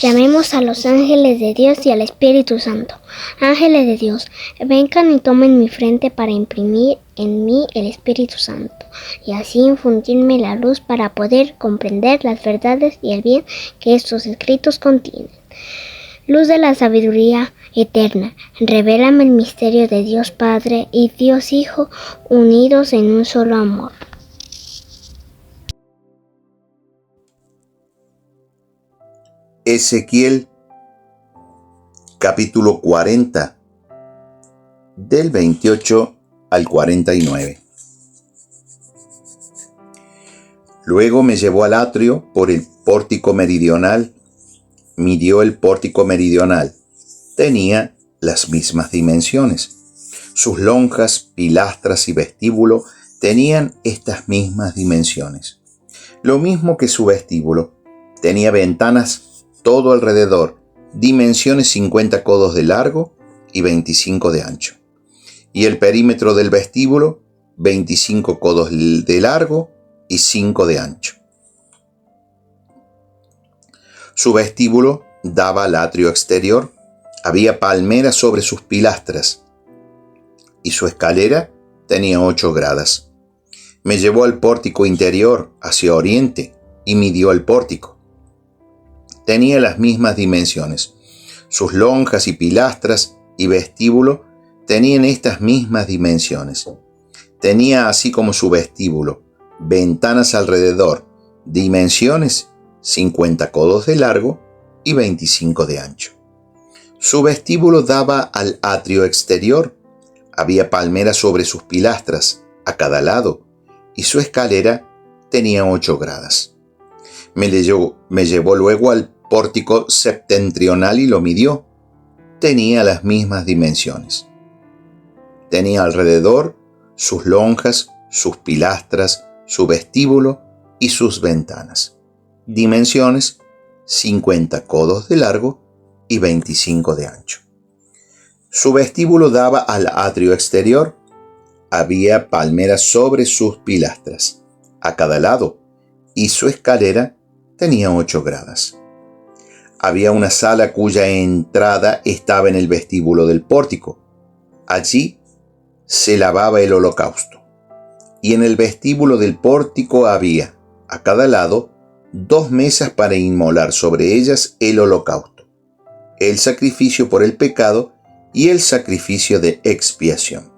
Llamemos a los ángeles de Dios y al Espíritu Santo. Ángeles de Dios, vengan y tomen mi frente para imprimir en mí el Espíritu Santo, y así infundirme la luz para poder comprender las verdades y el bien que estos escritos contienen. Luz de la sabiduría eterna, revélame el misterio de Dios Padre y Dios Hijo, unidos en un solo amor. Ezequiel, capítulo 40, del 28 al 49. Luego me llevó al atrio por el pórtico meridional. Midió el pórtico meridional. Tenía las mismas dimensiones. Sus lonjas, pilastras y vestíbulo tenían estas mismas dimensiones. Lo mismo que su vestíbulo. Tenía ventanas todo alrededor, dimensiones 50 codos de largo y 25 de ancho. Y el perímetro del vestíbulo, 25 codos de largo y 5 de ancho. Su vestíbulo daba al atrio exterior. Había palmeras sobre sus pilastras y su escalera tenía 8 gradas. Me llevó al pórtico interior hacia oriente y midió el pórtico. Tenía las mismas dimensiones. Sus lonjas y pilastras y vestíbulo tenían estas mismas dimensiones. Tenía, así como su vestíbulo, ventanas alrededor, dimensiones 50 codos de largo y 25 de ancho. Su vestíbulo daba al atrio exterior. Había palmeras sobre sus pilastras a cada lado y su escalera tenía 8 gradas. Me llevó luego al pórtico septentrional y lo midió. Tenía las mismas dimensiones. Tenía alrededor sus lonjas, sus pilastras, su vestíbulo y sus ventanas. Dimensiones 50 codos de largo y 25 de ancho. Su vestíbulo daba al atrio exterior. Había palmeras sobre sus pilastras a cada lado y su escalera tenía 8 gradas. Había una sala cuya entrada estaba en el vestíbulo del pórtico. Allí se lavaba el holocausto. Y en el vestíbulo del pórtico había, a cada lado, 2 mesas para inmolar sobre ellas el holocausto, el sacrificio por el pecado y el sacrificio de expiación.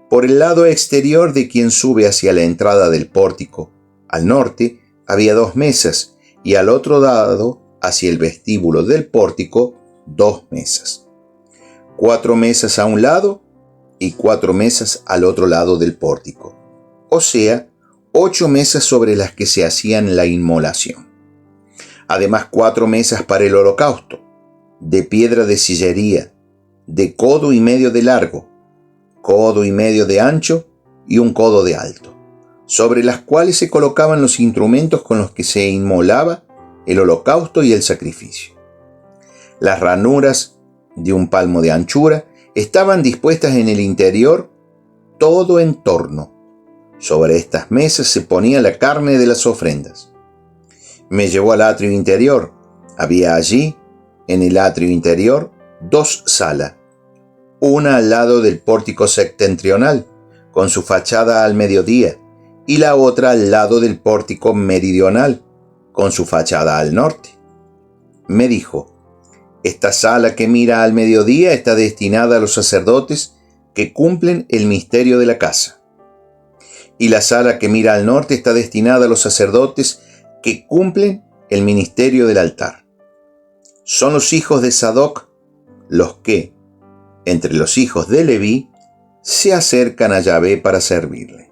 Por el lado exterior de quien sube hacia la entrada del pórtico, al norte, había 2 mesas, y al otro lado, hacia el vestíbulo del pórtico, 2 mesas. 4 mesas a un lado y 4 mesas al otro lado del pórtico. O sea, 8 mesas sobre las que se hacían la inmolación. Además, 4 mesas para el holocausto, de piedra de sillería, de codo y medio de largo, codo y medio de ancho y 1 codo de alto, sobre las cuales se colocaban los instrumentos con los que se inmolaba el holocausto y el sacrificio. Las ranuras de 1 palmo de anchura estaban dispuestas en el interior todo en torno. Sobre estas mesas se ponía la carne de las ofrendas. Me llevó al atrio interior. Había allí, en el atrio interior, 2 salas, una al lado del pórtico septentrional, con su fachada al mediodía, y la otra al lado del pórtico meridional, con su fachada al norte. Me dijo: esta sala que mira al mediodía está destinada a los sacerdotes que cumplen el misterio de la casa. Y la sala que mira al norte está destinada a los sacerdotes que cumplen el ministerio del altar. Son los hijos de Sadoc los que, entre los hijos de Leví, se acercan a Yahvé para servirle.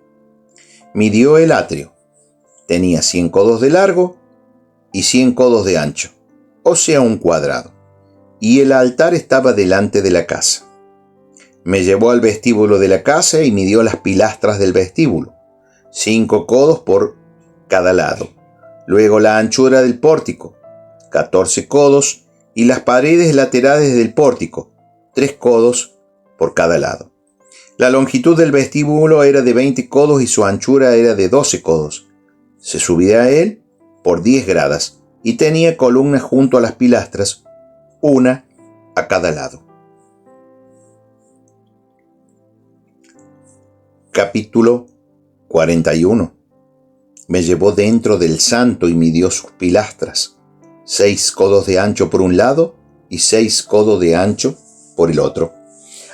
Midió el atrio. Tenía 100 codos de largo y 100 codos de ancho, o sea, 1 cuadrado. Y el altar estaba delante de la casa. Me llevó al vestíbulo de la casa y midió las pilastras del vestíbulo, 5 codos por cada lado. Luego la anchura del pórtico, 14 codos, y las paredes laterales del pórtico, 3 codos por cada lado. La longitud del vestíbulo era de 20 codos y su anchura era de 12 codos. Se subía a él por 10 gradas y tenía columnas junto a las pilastras, una a cada lado. Capítulo 41. Me llevó dentro del santo y midió sus pilastras, 6 codos de ancho por un lado y 6 codos de ancho por el otro.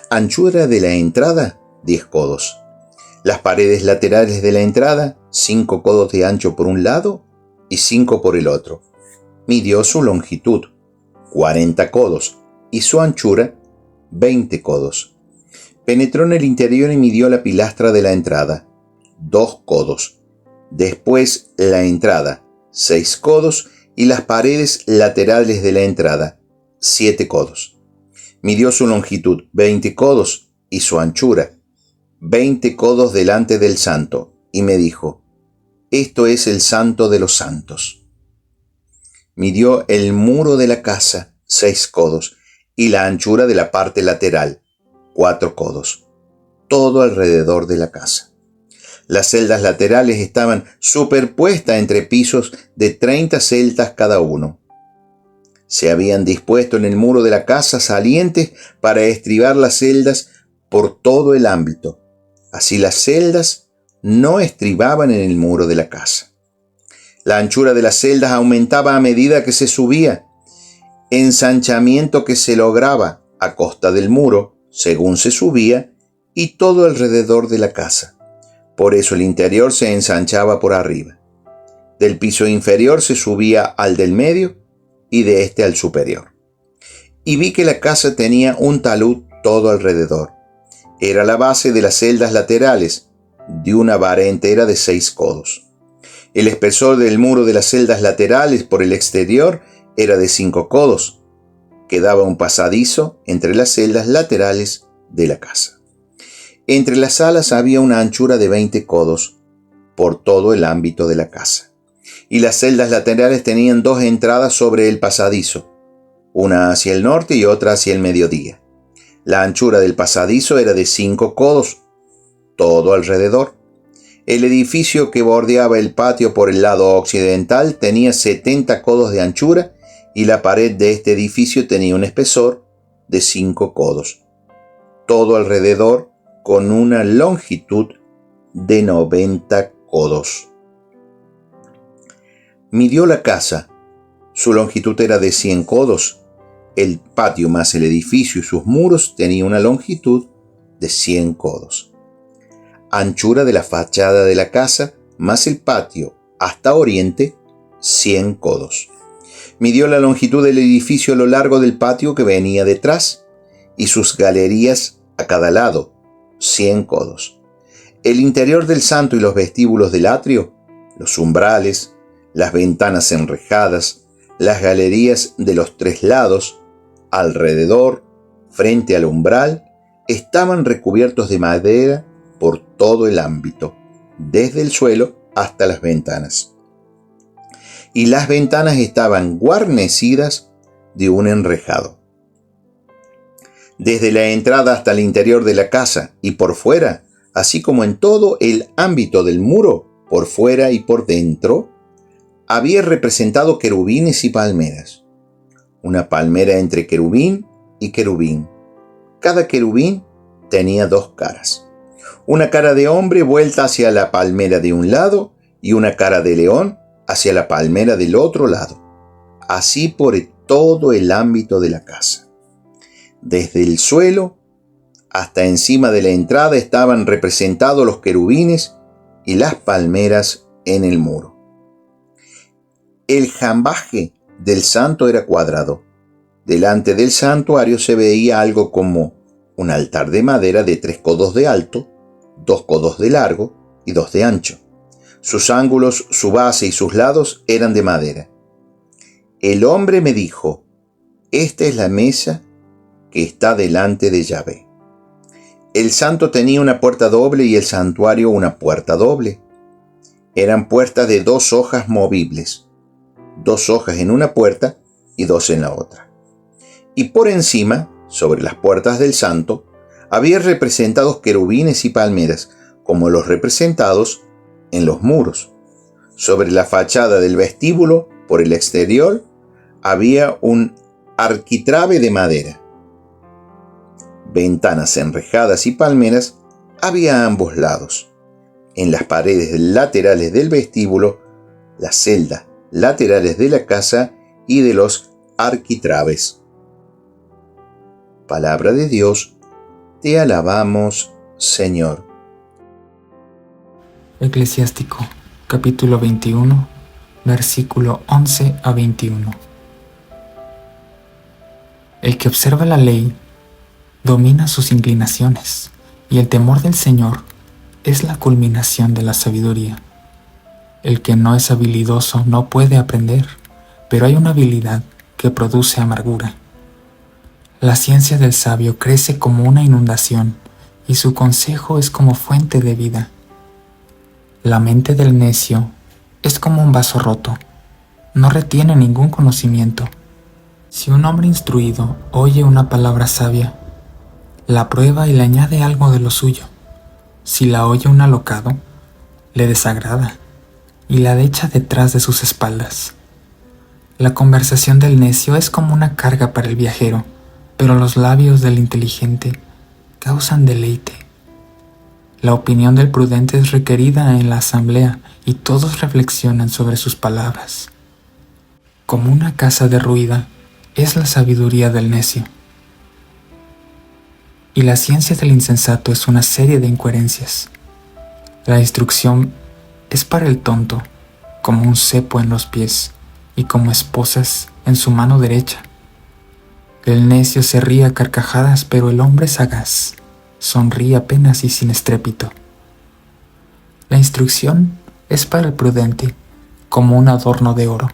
Anchura de la entrada, 10 codos. Las paredes laterales de la entrada, 5 codos de ancho por un lado y 5 por el otro. Midió su longitud, 40 codos, y su anchura, 20 codos. Penetró en el interior y midió la pilastra de la entrada, 2 codos. Después la entrada, 6 codos, y las paredes laterales de la entrada, 7 codos. Midió su longitud, 20 codos, y su anchura, 20 codos delante del santo, y me dijo: esto es el santo de los santos. Midió el muro de la casa, 6 codos, y la anchura de la parte lateral, 4 codos, todo alrededor de la casa. Las celdas laterales estaban superpuestas entre pisos de 30 celdas cada uno. Se habían dispuesto en el muro de la casa salientes para estribar las celdas por todo el ámbito. Así las celdas no estribaban en el muro de la casa. La anchura de las celdas aumentaba a medida que se subía, ensanchamiento que se lograba a costa del muro según se subía y todo alrededor de la casa. Por eso el interior se ensanchaba por arriba. Del piso inferior se subía al del medio y de este al superior. Y vi que la casa tenía un talud todo alrededor. Era la base de las celdas laterales, de una vara entera de 6 codos. El espesor del muro de las celdas laterales por el exterior era de 5 codos. Quedaba un pasadizo entre las celdas laterales de la casa. Entre las salas había una anchura de 20 codos por todo el ámbito de la casa. Y las celdas laterales tenían 2 entradas sobre el pasadizo, una hacia el norte y otra hacia el mediodía. La anchura del pasadizo era de 5 codos, todo alrededor. El edificio que bordeaba el patio por el lado occidental tenía 70 codos de anchura y la pared de este edificio tenía un espesor de 5 codos, todo alrededor, con una longitud de 90 codos. Midió la casa. Su longitud era de 100 codos. El patio más el edificio y sus muros tenía una longitud de 100 codos. Anchura de la fachada de la casa más el patio hasta oriente, 100 codos. Midió la longitud del edificio a lo largo del patio que venía detrás y sus galerías a cada lado, 100 codos. El interior del santo y los vestíbulos del atrio, los umbrales, las ventanas enrejadas, las galerías de los 3 lados, alrededor, frente al umbral, estaban recubiertos de madera por todo el ámbito, desde el suelo hasta las ventanas. Y las ventanas estaban guarnecidas de un enrejado. Desde la entrada hasta el interior de la casa y por fuera, así como en todo el ámbito del muro, por fuera y por dentro, había representado querubines y palmeras. Una palmera entre querubín y querubín. Cada querubín tenía 2 caras. Una cara de hombre vuelta hacia la palmera de un lado y una cara de león hacia la palmera del otro lado. Así por todo el ámbito de la casa. Desde el suelo hasta encima de la entrada estaban representados los querubines y las palmeras en el muro. El jambaje del santo era cuadrado. Delante del santuario se veía algo como un altar de madera de 3 codos de alto, 2 codos de largo y 2 de ancho. Sus ángulos, su base y sus lados eran de madera. El hombre me dijo: esta es la mesa que está delante de Yahvé. El santo tenía una puerta doble y el santuario una puerta doble. Eran puertas de 2 hojas movibles, 2 hojas en una puerta y 2 en la otra. Y por encima, sobre las puertas del santo, había representados querubines y palmeras, como los representados en los muros. Sobre la fachada del vestíbulo, Por el exterior había un arquitrabe de madera. Ventanas enrejadas y palmeras había a ambos lados. En las paredes laterales del vestíbulo, las celdas laterales de la casa y de los arquitrabes. Palabra de Dios, te alabamos, Señor. Eclesiástico, capítulo 21, versículo 11 a 21. El que observa la ley domina sus inclinaciones, y el temor del Señor es la culminación de la sabiduría. El que no es habilidoso no puede aprender, pero hay una habilidad que produce amargura. La ciencia del sabio crece como una inundación, y su consejo es como fuente de vida. La mente del necio es como un vaso roto, no retiene ningún conocimiento. Si un hombre instruido oye una palabra sabia, la prueba y le añade algo de lo suyo. Si la oye un alocado, le desagrada y la echa detrás de sus espaldas. La conversación del necio es como una carga para el viajero, pero los labios del inteligente causan deleite. La opinión del prudente es requerida en la asamblea y todos reflexionan sobre sus palabras. Como una casa derruida es la sabiduría del necio, y la ciencia del insensato es una serie de incoherencias. La instrucción es para el tonto como un cepo en los pies y como esposas en su mano derecha. El necio se ríe a carcajadas, pero el hombre sagaz sonríe apenas y sin estrépito. La instrucción es para el prudente como un adorno de oro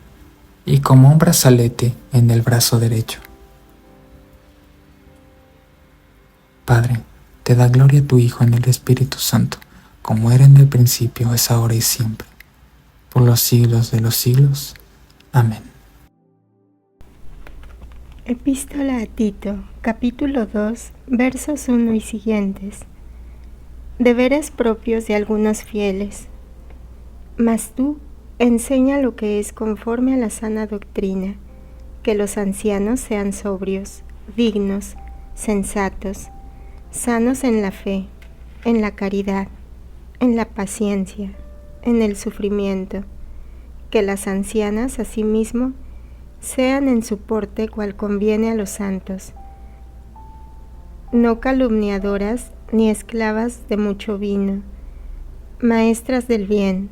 y como un brazalete en el brazo derecho. Padre, te da gloria a tu Hijo en el Espíritu Santo, como era en el principio, es ahora y siempre, por los siglos de los siglos. Amén. Epístola a Tito, capítulo 2, versos 1 y siguientes. Deberes propios de algunos fieles. Mas tú, enseña lo que es conforme a la sana doctrina, que los ancianos sean sobrios, dignos, sensatos, sanos en la fe, en la caridad, en la paciencia, en el sufrimiento, que las ancianas asimismo sean en su porte cual conviene a los santos, no calumniadoras ni esclavas de mucho vino, maestras del bien,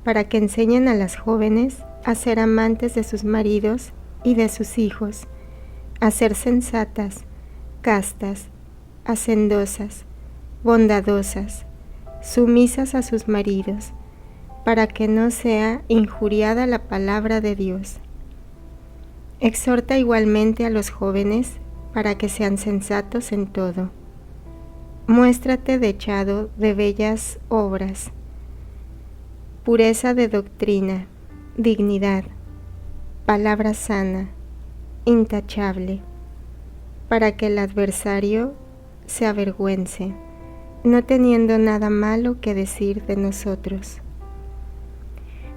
para que enseñen a las jóvenes a ser amantes de sus maridos y de sus hijos, a ser sensatas, castas, hacendosas, bondadosas, sumisas a sus maridos, para que no sea injuriada la palabra de Dios. Exhorta igualmente a los jóvenes para que sean sensatos en todo. Muéstrate dechado de bellas obras, pureza de doctrina, dignidad, palabra sana, intachable, para que el adversario se avergüence, no teniendo nada malo que decir de nosotros.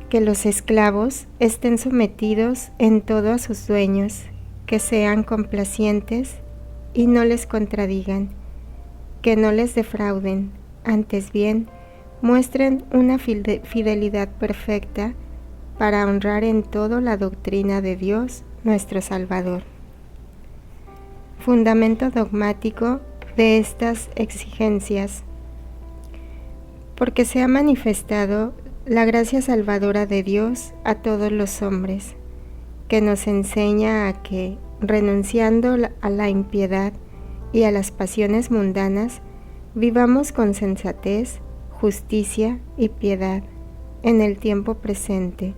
Que los esclavos estén sometidos en todo a sus dueños, que sean complacientes y no les contradigan, que no les defrauden, antes bien, muestren una fidelidad perfecta para honrar en todo la doctrina de Dios, nuestro Salvador. Fundamento dogmático de estas exigencias. Porque se ha manifestado la gracia salvadora de Dios a todos los hombres, que nos enseña a que, renunciando a la impiedad y a las pasiones mundanas, vivamos con sensatez, justicia y piedad en el tiempo presente,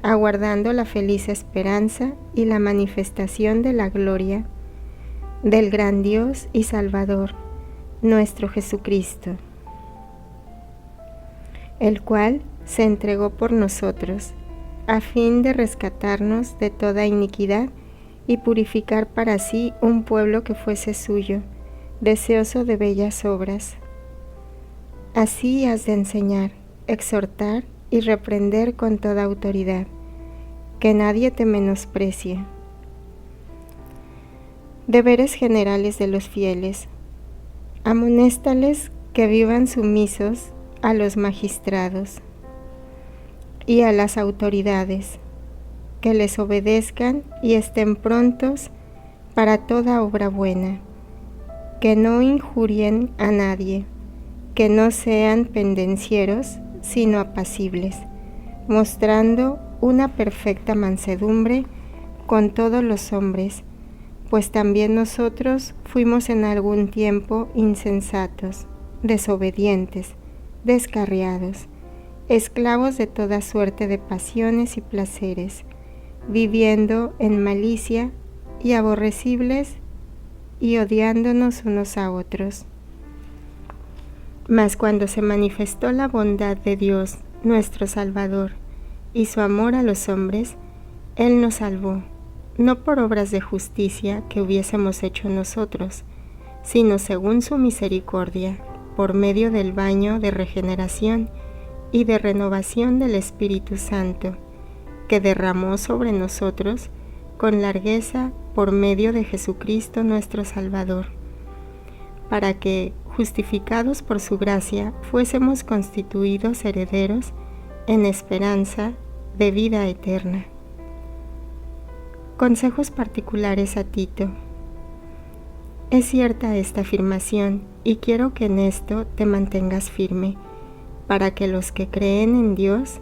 aguardando la feliz esperanza y la manifestación de la gloria del gran Dios y Salvador, nuestro Jesucristo, el cual se entregó por nosotros, a fin de rescatarnos de toda iniquidad y purificar para sí un pueblo que fuese suyo, deseoso de bellas obras. Así has de enseñar, exhortar y reprender con toda autoridad. que nadie te menosprecie. Deberes generales de los fieles. Amonéstales que vivan sumisos a los magistrados y a las autoridades, que les obedezcan y estén prontos para toda obra buena, que no injurien a nadie, que no sean pendencieros, sino apacibles, mostrando una perfecta mansedumbre con todos los hombres, pues también nosotros fuimos en algún tiempo insensatos, desobedientes, descarriados, esclavos de toda suerte de pasiones y placeres, viviendo en malicia y aborrecibles y odiándonos unos a otros. Mas cuando se manifestó la bondad de Dios, nuestro Salvador, y su amor a los hombres, Él nos salvó, no por obras de justicia que hubiésemos hecho nosotros, sino según su misericordia, por medio del baño de regeneración y de renovación del Espíritu Santo, que derramó sobre nosotros con largueza por medio de Jesucristo nuestro Salvador, para que, justificados por su gracia, fuésemos constituidos herederos en esperanza de vida eterna. Consejos particulares a Tito. Es cierta esta afirmación y quiero que en esto te mantengas firme, para que los que creen en Dios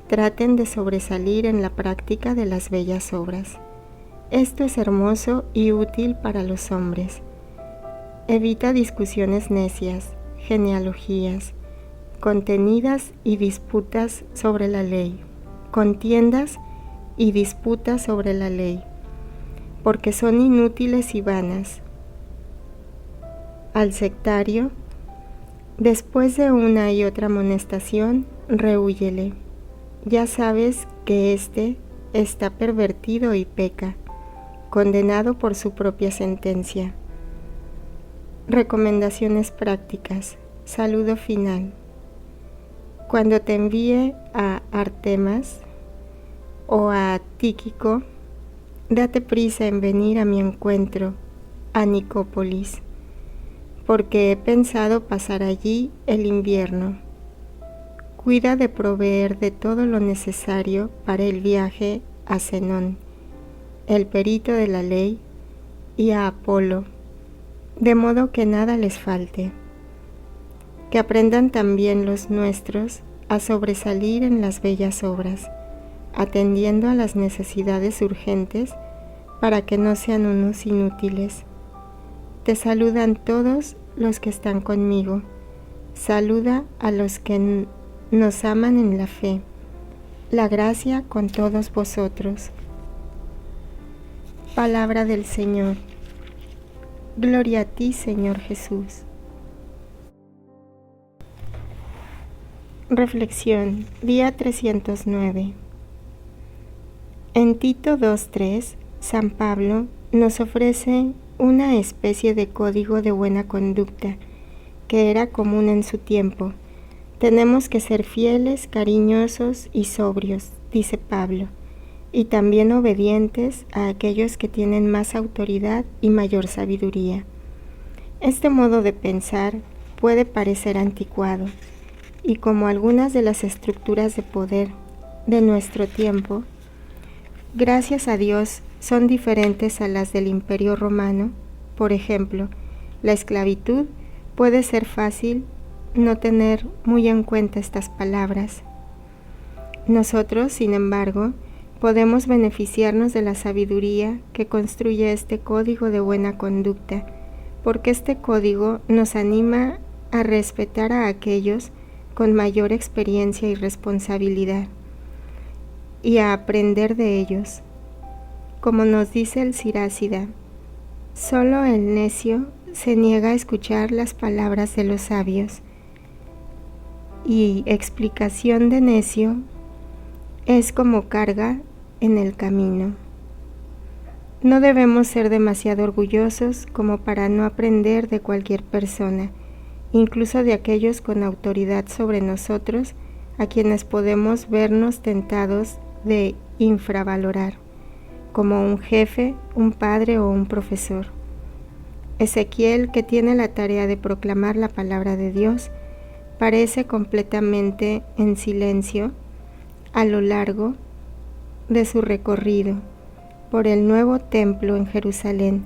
traten de sobresalir en la práctica de las bellas obras. Esto es hermoso y útil para los hombres. Evita discusiones necias, genealogías, contenidas y disputas sobre la ley, contiendas y disputas sobre la ley, porque son inútiles y vanas. Al sectario, después de una y otra amonestación, rehúyele. Ya sabes que éste está pervertido y peca, condenado por su propia sentencia. Recomendaciones prácticas. Saludo final. Cuando te envíe a Artemas o a Tíquico, date prisa en venir a mi encuentro a Nicópolis, porque he pensado pasar allí el invierno. Cuida de proveer de todo lo necesario para el viaje a Zenón, el perito de la ley, y a Apolo, de modo que nada les falte. Que aprendan también los nuestros a sobresalir en las bellas obras, atendiendo a las necesidades urgentes para que no sean unos inútiles. Te saludan todos los que están conmigo. Saluda a los que nos aman en la fe. La gracia con todos vosotros. Palabra del Señor. Gloria a ti, Señor Jesús. Reflexión, día 309. En Tito 2:3, San Pablo nos ofrece una especie de código de buena conducta que era común en su tiempo. Tenemos que ser fieles, cariñosos y sobrios, dice Pablo, y también obedientes a aquellos que tienen más autoridad y mayor sabiduría. Este modo de pensar puede parecer anticuado, y como algunas de las estructuras de poder de nuestro tiempo, gracias a Dios, son diferentes a las del Imperio Romano. Por ejemplo, la esclavitud puede ser fácil no tener muy en cuenta estas palabras. Nosotros, sin embargo, podemos beneficiarnos de la sabiduría que construye este código de buena conducta, porque este código nos anima a respetar a aquellos con mayor experiencia y responsabilidad, y a aprender de ellos. Como nos dice el Sirácida, solo el necio se niega a escuchar las palabras de los sabios, y explicación de necio es como carga en el camino. No debemos ser demasiado orgullosos como para no aprender de cualquier persona, incluso de aquellos con autoridad sobre nosotros, a quienes podemos vernos tentados de infravalorar, como un jefe, un padre o un profesor. Ezequiel, que tiene la tarea de proclamar la palabra de Dios, parece completamente en silencio a lo largo de su recorrido por el nuevo templo en Jerusalén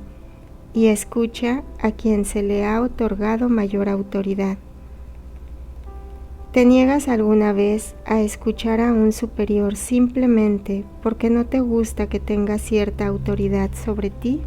y escucha a quien se le ha otorgado mayor autoridad. ¿Te niegas alguna vez a escuchar a un superior simplemente porque no te gusta que tenga cierta autoridad sobre ti?